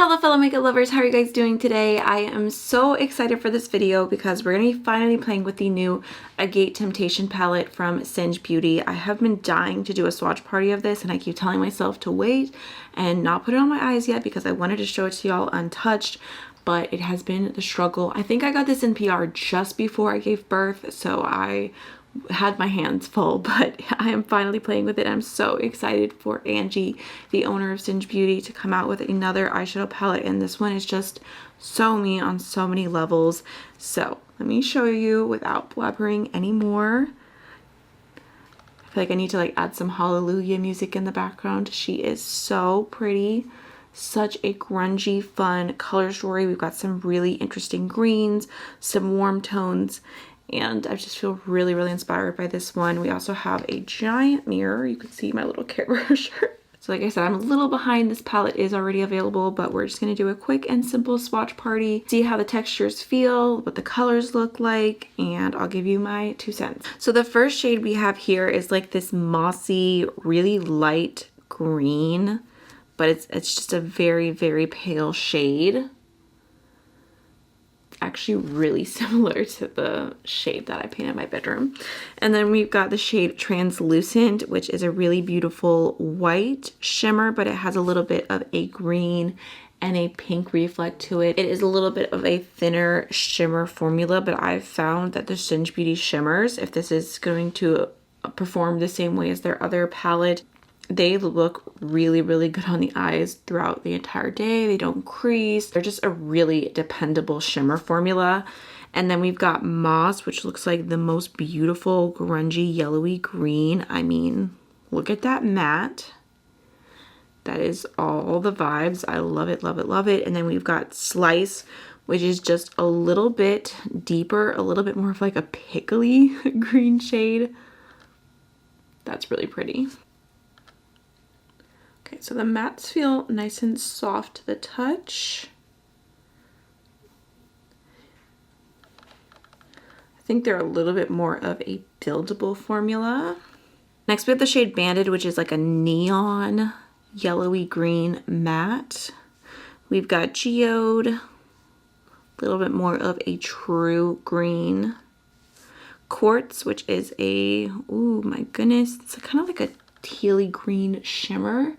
Hello fellow makeup lovers, how are you guys doing today? I am so excited for this video because we're going to be finally playing with the new Agate Temptation palette from Singe Beauty. I have been dying to do a swatch party of this and I keep telling myself to wait and not put it on my eyes yet because I wanted to show it to y'all untouched, but it has been the struggle. I think I got this in PR just before I gave birth, so I had my hands full, but I am finally playing with it. I'm so excited for Angie, the owner of Singe Beauty, to come out with another eyeshadow palette, and this one is just so me on so many levels. So let me show you without blabbering anymore. I feel like I need to add some hallelujah music in the background. She is so pretty. Such a grungy, fun color story. We've got some really interesting greens, some warm tones, and I just feel really, really inspired by this one. We also have a giant mirror. You can see my little Care Bear shirt. So like I said, I'm a little behind. This palette is already available, but we're just going to do a quick and simple swatch party, see how the textures feel, what the colors look like, and I'll give you my 2 cents. So the first shade we have here is like this mossy, really light green, but it's just a very, very pale shade. Actually really similar to the shade that I painted in my bedroom. And then we've got the shade Translucent, which is a really beautiful white shimmer, but it has a little bit of a green and a pink reflect to it. It is a little bit of a thinner shimmer formula, but I've found that the Singe Beauty shimmers, if this is going to perform the same way as their other palette, they look really, really good on the eyes throughout the entire day. They don't crease. They're just a really dependable shimmer formula. And then we've got Moss, which looks like the most beautiful grungy yellowy green. I mean, look at that matte. That is all the vibes. I love it, love it, love it. And then we've got Slice, which is just a little bit deeper, a little bit more of like a pickly green shade. That's really pretty. Okay, so the mattes feel nice and soft to the touch. I think they're a little bit more of a buildable formula. Next we have the shade Banded, which is like a neon yellowy green matte. We've got Geode, a little bit more of a true green. Quartz, which is a, ooh my goodness, it's kind of like a tealy green shimmer.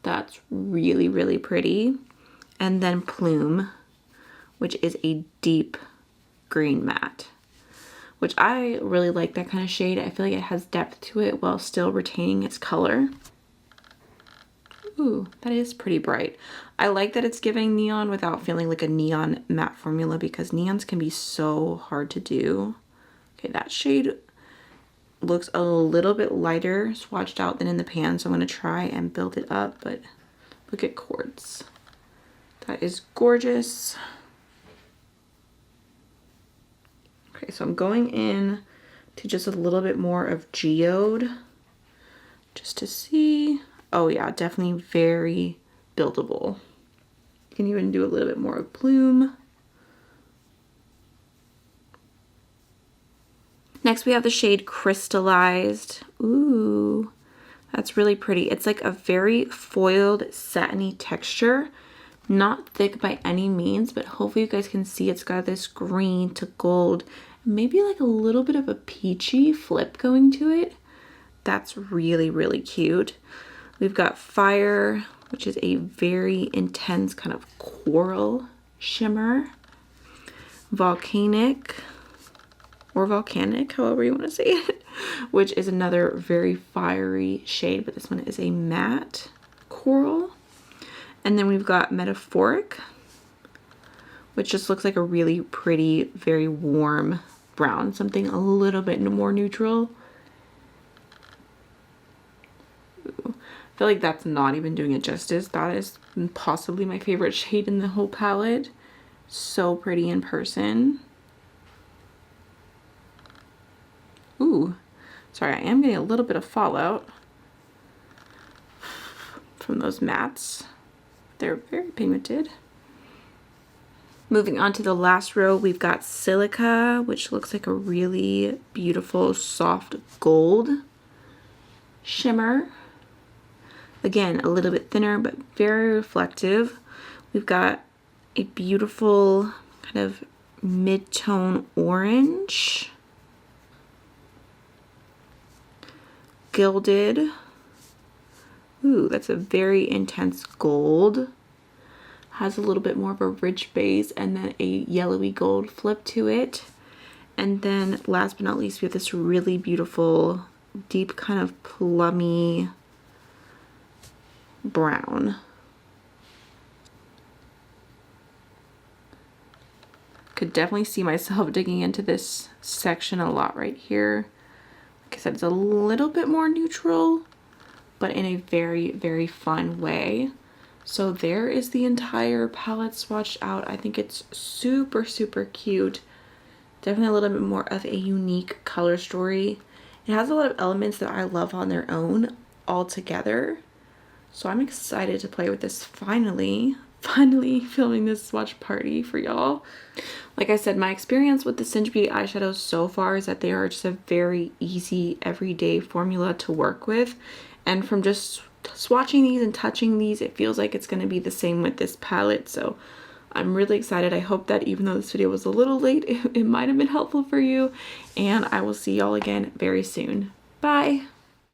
That's really, really pretty. And then Plume, which is a deep green matte, which I really like that kind of shade. I feel like it has depth to it while still retaining its color. Ooh, that is pretty bright. I like that it's giving neon without feeling like a neon matte formula because neons can be so hard to do. Okay, that shade looks a little bit lighter swatched out than in the pan, so I'm going to try and build it up, but look at Quartz. That is gorgeous. Okay, so I'm going in to just a little bit more of Geode just to see. Oh yeah, definitely very buildable. You can even do a little bit more of Plume. Next we have the shade Crystallized. Ooh, that's really pretty. It's like a very foiled satiny texture. Not thick by any means, but hopefully you guys can see it's got this green to gold, maybe like a little bit of a peachy flip going to it. That's really, really cute. We've got Fire, which is a very intense kind of coral shimmer. Volcanic, or Volcanic, however you want to say it, which is another very fiery shade, but this one is a matte coral. And then we've got Metaphoric, which just looks like a really pretty, very warm brown, something a little bit more neutral. Ooh, I feel like that's not even doing it justice. That is possibly my favorite shade in the whole palette. So pretty in person. Ooh, sorry, I am getting a little bit of fallout from those mattes. They're very pigmented. Moving on to the last row, we've got Silica, which looks like a really beautiful soft gold shimmer. Again, a little bit thinner, but very reflective. We've got a beautiful kind of mid-tone orange, gilded. Ooh, that's a very intense gold. Has a little bit more of a rich base and then a yellowy gold flip to it. And then last but not least, we have this really beautiful, deep kind of plummy brown. Could definitely see myself digging into this section a lot right here. Like I said, it's a little bit more neutral, but in a very, very fun way. So there is the entire palette swatched out. I think it's super, super cute. Definitely a little bit more of a unique color story. It has a lot of elements that I love on their own all together. So I'm excited to play with this finally filming this swatch party for y'all. Like I said, my experience with the Singe Beauty eyeshadows so far is that they are just a very easy everyday formula to work with. And from just swatching these and touching these, it feels like it's going to be the same with this palette. So I'm really excited. I hope that even though this video was a little late, it might have been helpful for you. And I will see y'all again very soon. Bye!